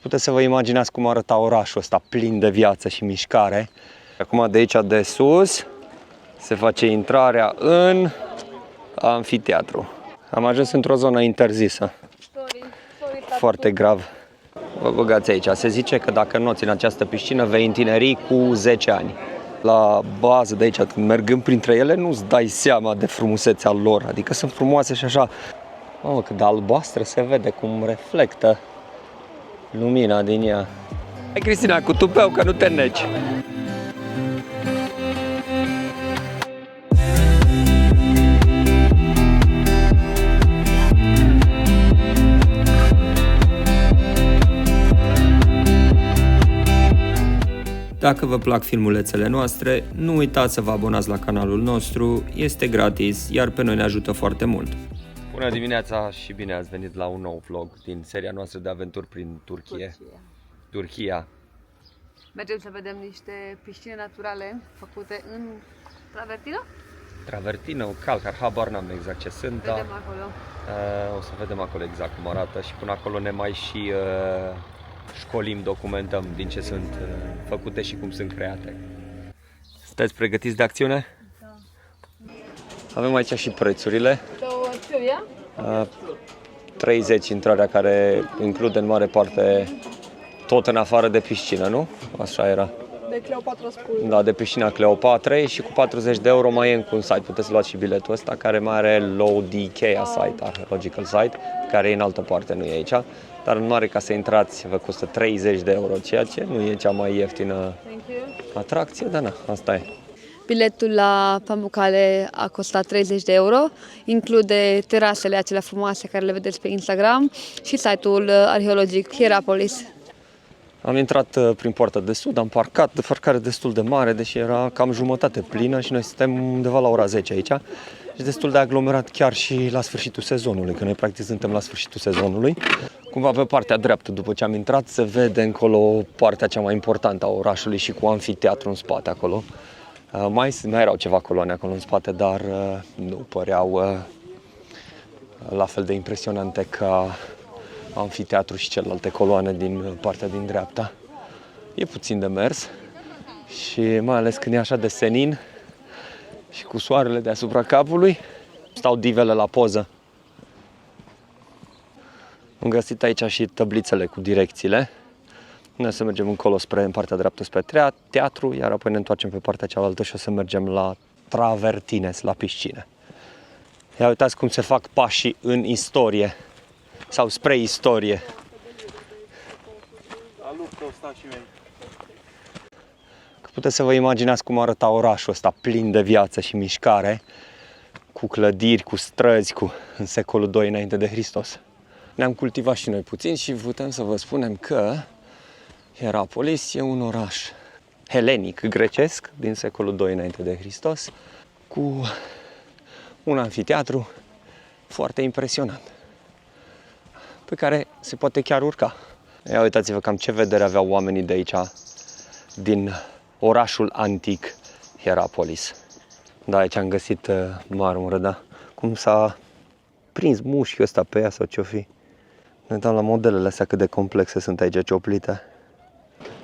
Puteți să vă imaginați cum arăta orașul ăsta plin de viață și mișcare. Acum de aici de sus se face intrarea în amfiteatru. Am ajuns într-o zonă interzisă. Foarte grav. Vă băgați aici. Se zice că dacă noți în această piscină vei întineri cu 10 ani. La bază de aici, mergând printre ele, nu-ți dai seama de frumusețea lor. Adică sunt frumoase și așa. Mamă, cât de albastră se vede, cum reflectă lumina din ea. Hai, Cristina, cu tupeu, că nu te neci. Dacă vă plac filmulețele noastre, nu uitați să vă abonați la canalul nostru, este gratis, iar pe noi ne ajută foarte mult. Bună dimineața și bine ați venit la un nou vlog din seria noastră de aventuri prin Turcia. Mergem să vedem niște piscine naturale făcute în travertină? Travertină, calcar, habar n-am exact ce sunt, dar acolo. O să vedem acolo exact cum arată și până acolo ne mai și școlim, documentăm din ce sunt făcute și cum sunt create. Sunteți pregătiți de acțiune? Da. Avem aici și prețurile. 2 30 intrarea, care include în mare parte tot în afară de piscină, nu? Așa era. De Cleopatra Pool. Da, de piscina Cleopatra și cu 40 de euro mai e încă un site. Puteți lua și biletul ăsta care mai are Low Decay site, Archaeological Site, care e în altă parte, nu e aici. Dar în mare, ca să intrați, vă costă 30 de euro, ceea ce nu e cea mai ieftină atracție, dar na, asta e. Biletul la Pamukkale a costat 30 de euro, include terasele acelea frumoase care le vedeți pe Instagram și site-ul arheologic Hierapolis. Am intrat prin poarta de sud, am parcat, de parcare destul de mare, deși era cam jumătate plină și noi suntem undeva la ora 10 aici. Și destul de aglomerat chiar și la sfârșitul sezonului, că noi practic suntem la sfârșitul sezonului. Cumva pe partea dreaptă, după ce am intrat, se vede încolo partea cea mai importantă a orașului și cu amfiteatru în spate acolo. Mai erau ceva coloane acolo în spate, dar nu păreau la fel de impresionante ca amfiteatru și celelalte coloane din partea din dreapta. E puțin de mers și mai ales când e așa de senin și cu soarele deasupra capului, stau divele la poză. Am găsit aici și tablițele cu direcțiile. Noi să mergem încolo în partea dreaptă spre teatru, iar apoi ne întoarcem pe partea cealaltă și o să mergem la travertines, la piscine. Ia uitați cum se fac pașii în istorie sau spre istorie. Că puteți să vă imaginați cum arăta orașul ăsta plin de viață și mișcare, cu clădiri, cu străzi, în secolul II înainte de Hristos. Ne-am cultivat și noi puțin și putem să vă spunem că Hierapolis e un oraș helenic, grecesc, din secolul II înainte de Hristos, cu un amfiteatru foarte impresionant, pe care se poate chiar urca. Ia uitați-vă cam ce vedere aveau oamenii de aici, din orașul antic Hierapolis. Da, aici am găsit marmură, da? Cum s-a prins mușchiul ăsta pe ea sau ce-o fi. Ne uitam la modelele astea cât de complexe sunt aici cioplite.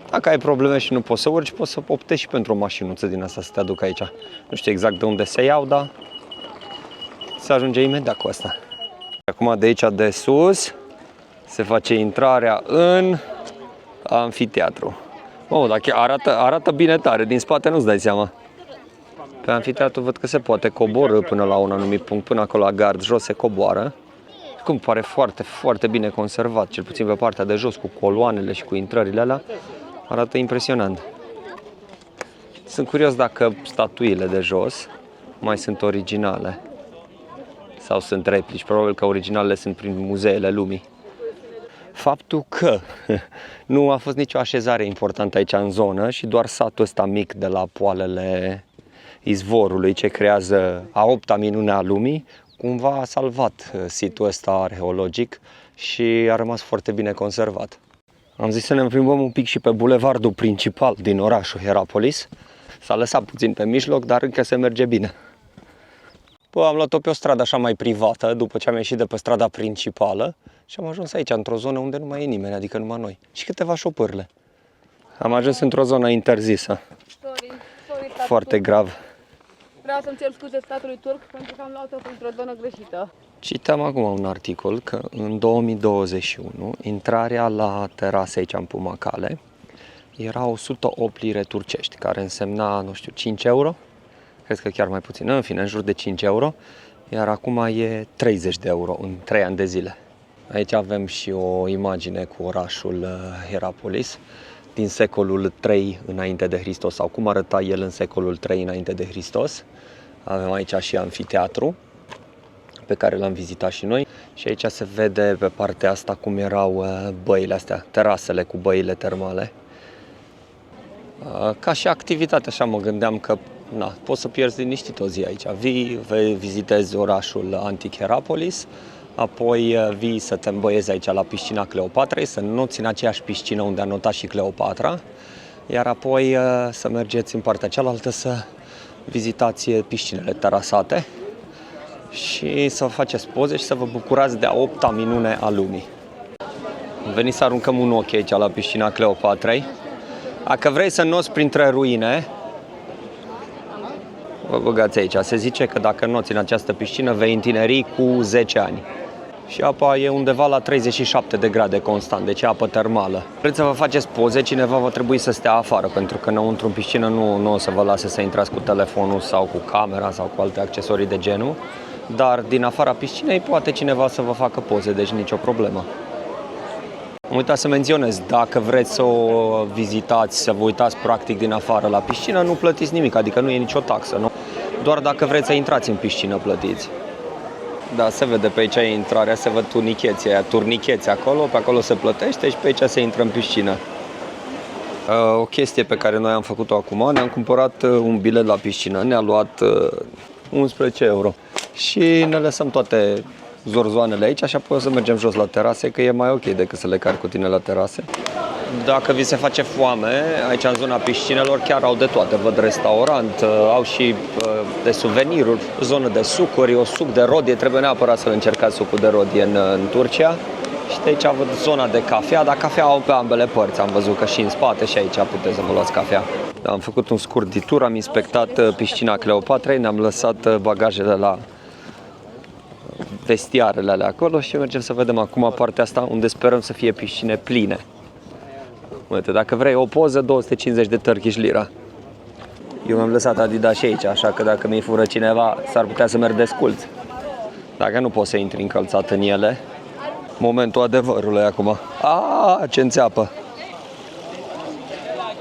Dacă ai probleme și nu poți să urci, poți să optezi și pentru o mașinuță din asta să te aduc aici. Nu știu exact de unde se iau, dar se ajunge imediat cu asta. Acum de aici de sus se face intrarea în amfiteatru. Dacă arată bine tare, din spate nu-ți dai seama. Pe amfiteatru văd că se poate coborî până la un anumit punct, până acolo la gard, jos se coboară. Cum pare foarte, foarte bine conservat, cel puțin pe partea de jos, cu coloanele și cu intrările alea, arată impresionant. Sunt curios dacă statuile de jos mai sunt originale sau sunt replici. Probabil că originalele sunt prin muzeele lumii. Faptul că nu a fost nicio așezare importantă aici în zonă și doar satul ăsta mic de la poalele izvorului, ce creează a 8-a minune a lumii, cumva a salvat situl ăsta arheologic și a rămas foarte bine conservat. Am zis să ne plimbăm un pic și pe bulevardul principal din orașul Hierapolis. S-a lăsat puțin pe mijloc, dar încă se merge bine. Am luat-o pe o stradă așa mai privată, după ce am ieșit de pe strada principală și am ajuns aici, într-o zonă unde nu mai e nimeni, adică numai noi. Și câteva șopârle. Am ajuns într-o zonă interzisă. Sorry, Foarte grav. Vreau să-mi cer scuze statului turc pentru că am luat-o într-o zonă greșită. Citeam acum un articol că în 2021 intrarea la terase aici în Pumacale era 108 lire turcești, care însemna, nu știu, 5 euro. Cred că chiar mai puțin, în fine, în jur de 5 euro. Iar acum e 30 de euro în 3 ani de zile. Aici avem și o imagine cu orașul Hierapolis din secolul 3 înainte de Hristos, sau cum arăta el în secolul 3 înainte de Hristos. Avem aici și amfiteatru, pe care l-am vizitat și noi. Și aici se vede pe partea asta cum erau băile astea, terasele cu băile termale. Ca și activitate, așa mă gândeam că poți să pierzi liniștit o zi aici. Vii, vizitezi orașul antic Hierapolis, apoi vii să te îmbăiezi aici la piscina Cleopatrei, să noți în aceeași piscină unde a notat și Cleopatra, iar apoi să mergeți în partea cealaltă să vizitați piscinele terasate și să faceți poze și să vă bucurați de a 8-a minune a lumii. Am venit să aruncăm un ochi aici la piscina Cleopatrei. Dacă vrei să noți printre ruine, vă băgați aici. Se zice că dacă noți în această piscină vei întineri cu 10 ani. Și apa e undeva la 37 de grade constant, deci e apă termală. Vreți să vă faceți poze, cineva va trebui să stea afară, pentru că înăuntru în piscină nu o să vă lase să intrați cu telefonul sau cu camera sau cu alte accesorii de genul. Dar din afara piscinei poate cineva să vă facă poze, deci nicio problemă. Am uitat să menționez, dacă vreți să o vizitați, să vă uitați practic din afară la piscină, nu plătiți nimic, adică nu e nicio taxă, nu? Doar dacă vreți să intrați în piscină, plătiți. Da, se vede pe aici e intrarea, se văd turnicheții acolo, pe acolo se plătește și pe aici se intră în piscină. O chestie pe care noi am făcut-o acum, ne-am cumpărat un bilet la piscină, ne-a luat 11 euro și ne lăsăm toate zorzoanele aici și apoi o să mergem jos la terase, că e mai ok decât să le cari cu tine la terase. Dacă vi se face foame, aici în zona piscinelor chiar au de toate. Văd restaurant, au și de suveniruri, zonă de sucuri, o suc de rodie, trebuie neapărat să încercați sucul de rodie în Turcia. Și de aici văd zona de cafea, dar cafea au pe ambele părți, am văzut că și în spate și aici puteți să vă luați cafea. Am făcut un scurt ditur, am inspectat piscina Cleopatrei, ne-am lăsat bagajele la vestiarele alea acolo și mergem să vedem acum partea asta unde sperăm să fie piscine pline. Uite, dacă vrei o poză, 250 de Turkish lira. Eu mi-am lăsat Adidas și aici, așa că dacă mi-i fură cineva, s-ar putea să merg desculț. Dacă nu poți să intri încălțat în ele. Momentul adevărului acum. Ce înțeapă!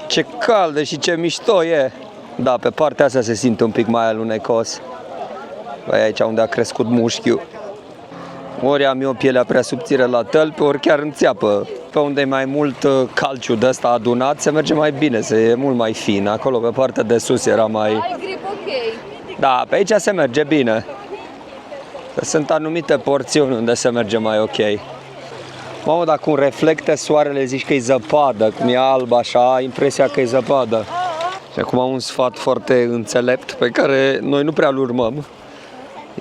Ce caldă și ce mișto e! Da, pe partea asta se simte un pic mai alunecos. Băi, aici unde a crescut mușchiul. Ori am eu pielea prea subțire la tălpi, ori chiar înțeapă. Pe unde e mai mult calciu de ăsta adunat, se merge mai bine, e mult mai fin. Acolo, pe partea de sus, era mai... Ai grip, ok. Da, pe aici se merge bine. Sunt anumite porțiuni unde se merge mai ok. Mamă, dar cum reflectă soarele, zici că e zăpadă, cum e alb așa, ai impresia că e zăpadă. Și acum un sfat foarte înțelept pe care noi nu prea-l urmăm.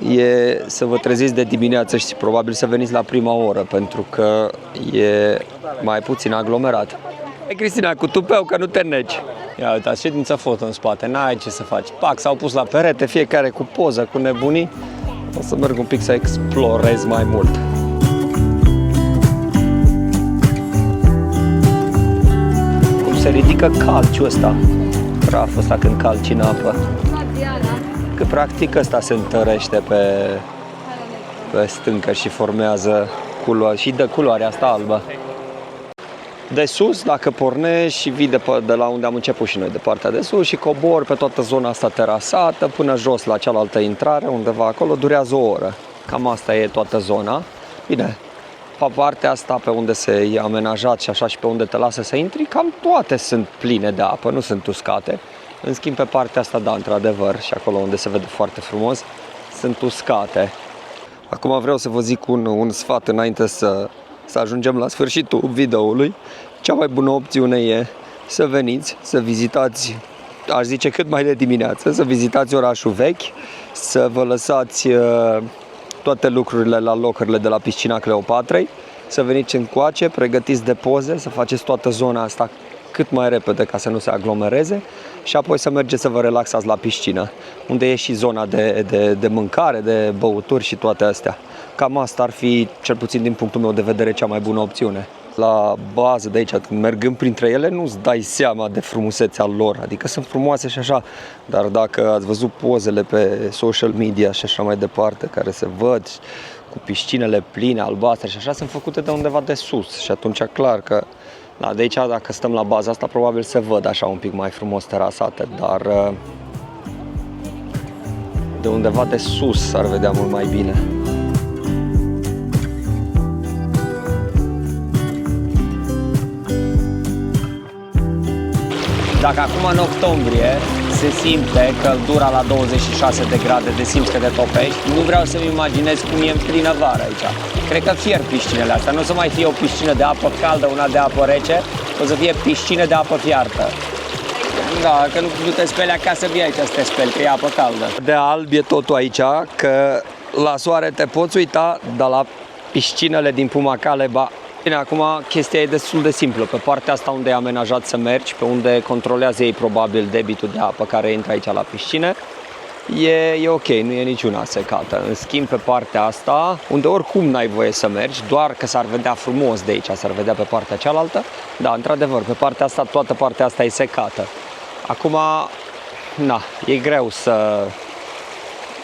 E să vă treziți de dimineață și probabil să veniți la prima oră, pentru că e mai puțin aglomerat. Hai, Cristina, cu tupeu, că nu te neci. Ia uitați, ședință foto în spate, n-ai ce să faci. Pac, s-au pus la perete, fiecare cu poză, cu nebunii. O să merg un pic să explorez mai mult. Cum se ridică calciul ăsta, praful ăsta când calci în apă. Că practic ăsta se întărește pe stâncă și formează culoare și dă culoarea asta albă. De sus, dacă pornești și vii de la unde am început și noi, de partea de sus, și cobori pe toată zona asta terasată până jos la cealaltă intrare, undeva acolo, durează o oră. Cam asta e toată zona. Bine, pe partea asta pe unde se amenajat și așa și pe unde te lasă să intri, cam toate sunt pline de apă, nu sunt uscate. În schimb, pe partea asta, da, într-adevăr, și acolo unde se vede foarte frumos, sunt uscate. Acum vreau să vă zic un sfat înainte să ajungem la sfârșitul videoului. Cea mai bună opțiune e să veniți, să vizitați aș zice cât mai de dimineață, să vizitați orașul vechi, să vă lăsați toate lucrurile la locurile de la piscina Cleopatrei, să veniți încoace, pregătiți de poze, să faceți toată zona asta cât mai repede ca să nu se aglomereze și apoi să mergeți să vă relaxați la piscină, unde e și zona de mâncare, de băuturi și toate astea. Cam asta ar fi, cel puțin din punctul meu de vedere, cea mai bună opțiune. La bază de aici, mergând printre ele, nu-ți dai seama de frumusețea lor, adică sunt frumoase și așa, dar dacă ați văzut pozele pe social media și așa mai departe, care se văd cu piscinele pline, albastre și așa, sunt făcute de undeva de sus și atunci clar că de aici, dacă stăm la baza asta, probabil se văd așa un pic mai frumos terasate, dar de undeva de sus s-ar vedea mult mai bine. Dacă acum în octombrie se simte căldura la 26 de grade, de simți că te topești, nu vreau să-mi imaginez cum e în plină vară aici. Cred că fierb piscinele astea, nu o să mai fie o piscină de apă caldă, una de apă rece, o să fie piscină de apă fiartă. Da, că nu te speli acasă, vii aici să te speli, că e apă caldă. De alb e totul aici, că la soare te poți uita, dar la piscinele din Pumacale, Bine, acum chestia e destul de simplă. Pe partea asta unde e amenajat să mergi, pe unde controlează ei probabil debitul de apă care intră aici la piscină, e ok, nu e niciuna secată. În schimb, pe partea asta, unde oricum n-ai voie să mergi, doar că s-ar vedea frumos de aici, s-ar vedea pe partea cealaltă, da, într-adevăr, pe partea asta, toată partea asta e secată. Acum, e greu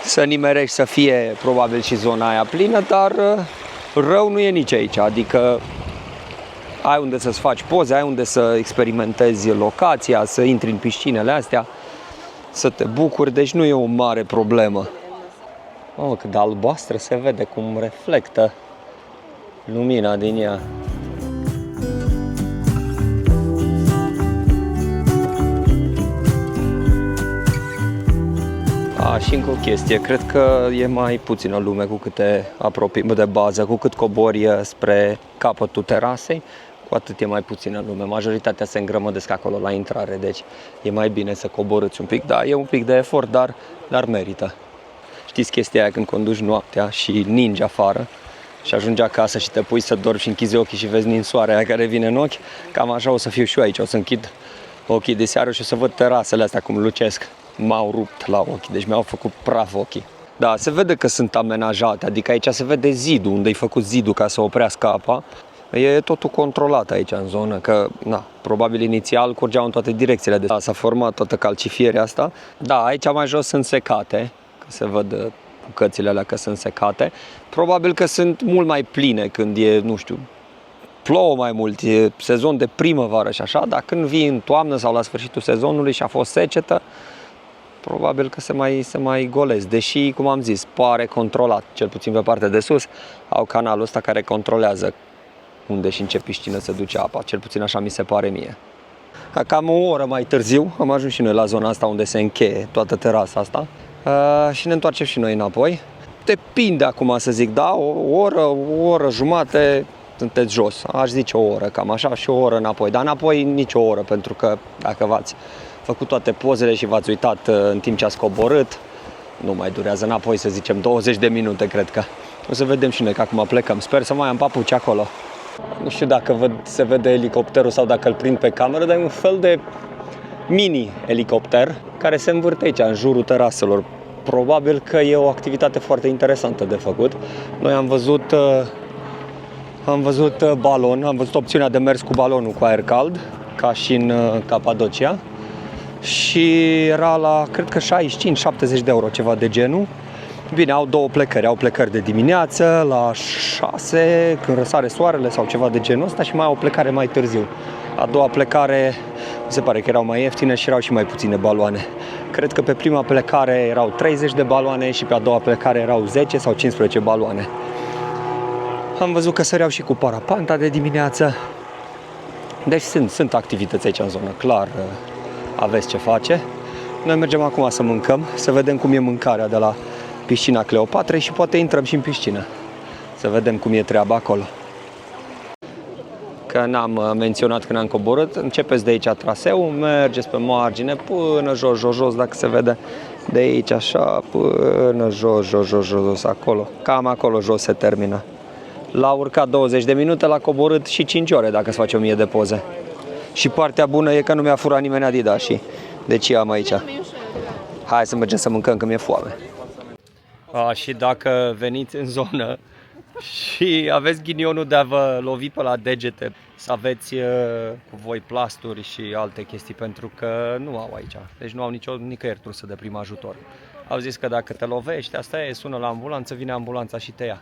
să nimerești să fie probabil și zona aia plină, dar rău nu e nici aici, adică ai unde să-ți faci poze, ai unde să experimentezi locația, să intri în piscinele astea, să te bucuri, deci nu e o mare problemă. Cât de albastră se vede cum reflectă lumina din ea. Și încă o chestie, cred că e mai puțină lume cu cât te apropii de bază, cu cât cobori spre capătul terasei, cu atât e mai puțină lume. Majoritatea se îngrămădesc acolo la intrare, deci e mai bine să coborâți un pic. Da, e un pic de efort, dar merită. Știți chestia aia când conduci noaptea și ningi afară și ajungi acasă și te pui să dormi și închizi ochii și vezi ninsoarea aia care vine în ochi? Cam așa o să fiu și eu aici, o să închid ochii de seară și o să văd terasele astea cum lucesc. M-au rupt la ochi, deci mi-au făcut praf ochii. Da, se vede că sunt amenajate, adică aici se vede zidul, unde e făcut zidul ca să oprească apa. E totul controlat aici în zonă, că probabil inițial curgeau în toate direcțiile. S-a format toată calcifierea asta. Da, aici mai jos sunt secate, că se văd bucățile alea că sunt secate. Probabil că sunt mult mai pline când e, plouă mai mult, e sezon de primăvară și așa, dar când vii în toamnă sau la sfârșitul sezonului și a fost secetă, probabil că se mai golesc, deși, cum am zis, pare controlat, cel puțin pe partea de sus, au canalul ăsta care controlează unde și în ce piscină se duce apa, cel puțin așa mi se pare mie. Cam o oră mai târziu am ajuns și noi la zona asta unde se încheie toată terasa asta și ne întoarcem și noi înapoi. Depinde acum să zic, da, o oră jumate sunteți jos, aș zice o oră, cam așa, și o oră înapoi, dar înapoi nici o oră, pentru că dacă v-ați făcut toate pozele și v-ați uitat în timp ce ați coborât, nu mai durează înapoi, să zicem 20 de minute, cred că. O să vedem și noi că acum plecăm. Sper să mai am papuci acolo. Nu știu dacă se vede elicopterul sau dacă îl prind pe cameră, dar e un fel de mini-elicopter care se învârte aici, în jurul teraselor. Probabil că e o activitate foarte interesantă de făcut. Noi am văzut balon, am văzut opțiunea de mers cu balonul cu aer cald, ca și în Capadocia. Și era la, cred că 65-70 de euro, ceva de genul. Bine, au două plecări, au plecări de dimineață, la 6, când răsare soarele sau ceva de genul ăsta, și mai au o plecare mai târziu. A doua plecare, mi se pare că erau mai ieftine și erau și mai puține baloane. Cred că pe prima plecare erau 30 de baloane și pe a doua plecare erau 10 sau 15 baloane. Am văzut că săreau și cu parapanta de dimineață. Deci sunt activități aici în zonă, clar. Aveți ce face. Noi mergem acum să mâncăm, să vedem cum e mâncarea de la piscina Cleopatrei și poate intrăm și în piscină. Să vedem cum e treaba acolo. că n-am menționat când am coborât. Începeți de aici traseul, mergeți pe margine până jos, jos, jos, dacă se vede. De aici așa până jos, jos, jos, jos, jos, acolo. Cam acolo jos se termină. L-a urcat 20 de minute, l-a coborât și 5 ore dacă se face 1000 de poze. Și partea bună e că nu mi-a furat nimeni Adidas-ii. Deci am aici. Hai să mergem să mâncăm, că mi-e foame. Și dacă veniți în zonă și aveți ghinionul de a vă lovi pe la degete, să aveți cu voi plasturi și alte chestii, pentru că nu au aici. Deci nu au nicăieri trusă de prim ajutor. Au zis că dacă te lovești, asta e, sună la ambulanță, vine ambulanța și te ia.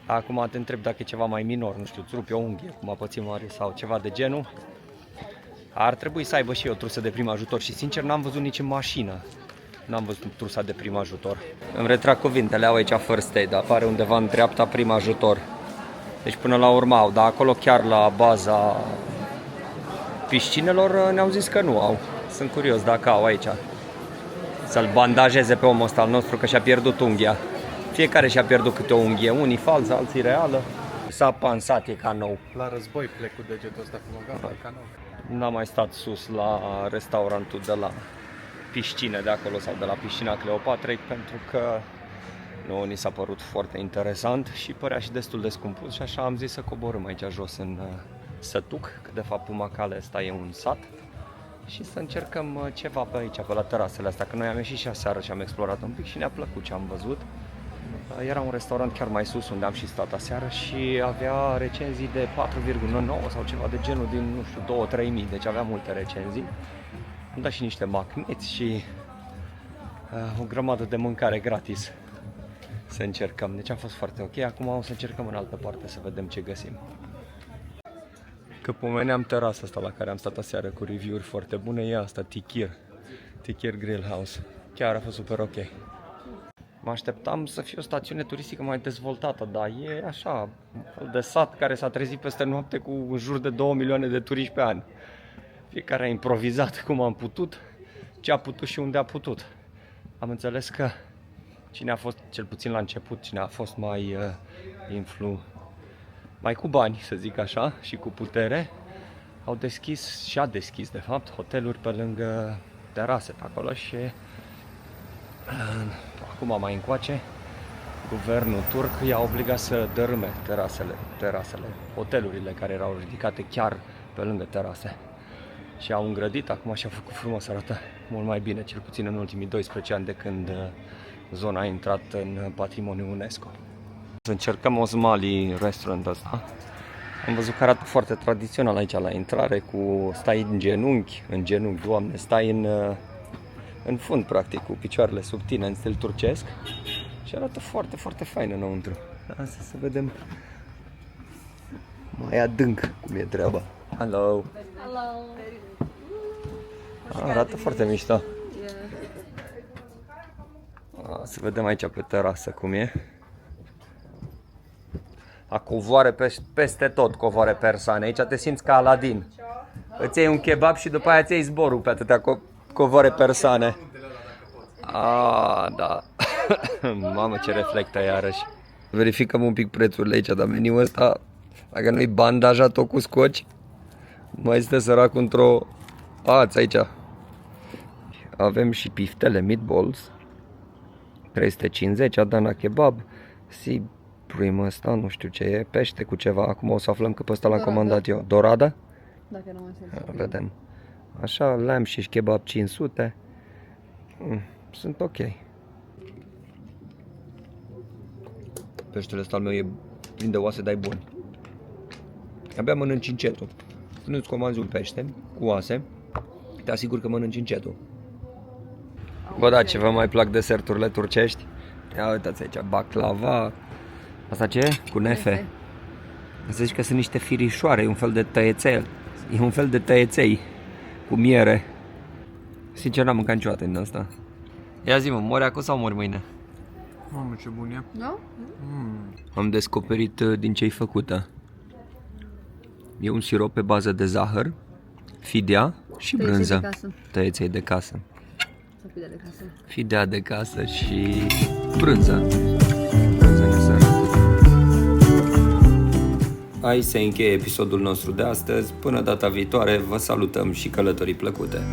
Acum te întreb dacă e ceva mai minor, nu știu, îți rupi o unghie, cum a pățit Mari sau ceva de genul. Ar trebui să aibă și eu trusă de prim ajutor și sincer n-am văzut nici în mașină. N-am văzut trusa de prim ajutor. Îmi retrag cuvintele, au aici first aid, apare undeva în dreapta prim ajutor. Deci până la urmă au, dar acolo chiar la baza piscinelor ne-au zis că nu au. Sunt curios dacă au aici. Să-l bandajeze pe omul ăsta al nostru că și-a pierdut unghia. Fiecare și-a pierdut câte o unghie, unii falsă, alții reală. S-a pansat, e ca nou. La război plec cu degetul ăsta frumos, ca nou. N-am mai stat sus la restaurantul de la piscine de acolo sau de la piscina Cleopatrei, pentru că nu ni s-a părut foarte interesant și părea și destul de scumpus și așa am zis să coborâm aici jos în Sătuc, că de fapt Pumacale ăsta e un sat, și să încercăm ceva pe aici, pe la terasele astea, că noi am ieșit și aseară și am explorat un pic și ne-a plăcut ce am văzut. Era un restaurant chiar mai sus unde am și stat aseară și avea recenzii de 4,9 sau ceva de genul din, nu știu, 2-3 mii, deci avea multe recenzii. Am dat și niște magneți și o grămadă de mâncare gratis să încercăm. Deci a fost foarte ok. Acum o să încercăm în altă parte să vedem ce găsim. Că pomeneam terasa asta la care am stat aseară cu review-uri foarte bune, e asta, Tikir Grill House. Chiar a fost super ok. Mă așteptam să fie o stațiune turistică mai dezvoltată, dar e așa, un fel de sat care s-a trezit peste noapte cu în jur de 2 milioane de turiști pe an. Fiecare a improvizat cum am putut, ce a putut și unde a putut. Am înțeles că cine a fost, cel puțin la început, cine a fost mai cu bani, să zic așa, și cu putere, au deschis și a deschis, de fapt, hoteluri pe lângă terase pe acolo și acum mai încoace, guvernul turc i-a obligat să dărâme terasele, hotelurile care erau ridicate chiar pe lângă terase. Și au îngrădit, acum și-a făcut frumos, arată mult mai bine, cel puțin în ultimii 12 ani de când zona a intrat în patrimoniul UNESCO. Să încercăm Osmali restaurant ăsta. Am văzut că arată foarte tradițional aici la intrare, cu stai în genunchi, Doamne, stai în fund practic, cu picioarele sub tine, în stil turcesc. Și arată foarte, foarte fain înăuntru. Asta să vedem mai adânc cum e treaba. Hello! Arată foarte mișto. Să vedem aici pe terasă cum e. Covoare peste tot, covoare persane. Aici te simți ca Aladin. Îți iei un kebab și după aia îți iei zborul pe atâtea covoare persane. Da. Mamă, ce reflectă iarăși. Verificăm un pic prețurile aici, dar meniul ăsta, dacă nu-i bandajat-o cu scoci, mai stă săracul într-o ață aici. Avem și piftele, meatballs, 350, Adana kebab, sea bream ăsta, nu știu ce e, pește cu ceva. Acum o să aflăm că pe ăsta l-am comandat eu. Dorada? Dacă nu mă înțeleg. Vedem. Așa, lamb și kebab 500. Sunt ok. Peștele ăsta al meu e plin de oase, dar bun. Abia mănânci încetul. Când îți comanzi un pește cu oase, te asigur că mănânci încetul. Bă, da, ce vă mai plac deserturile turcești? Ia uitați aici, baklava. Asta ce e? Cu nefe. Să zici că sunt niște firișoare, e un fel de tăiețel. E un fel de tăieței cu miere. Sincer, n-am mâncat niciodată din asta. Ia zi-mă, mori acum sau mori mâine? Mamă, ce bun e. Nu? Am descoperit din ce-i făcută. E un sirop pe bază de zahăr, fidea și brânză. Tăieței de casă. Fidea de casă. Fidea de casă și brânză. Brânză nesărată. Aici se încheie episodul nostru de astăzi. Până data viitoare, vă salutăm și călătorii plăcute!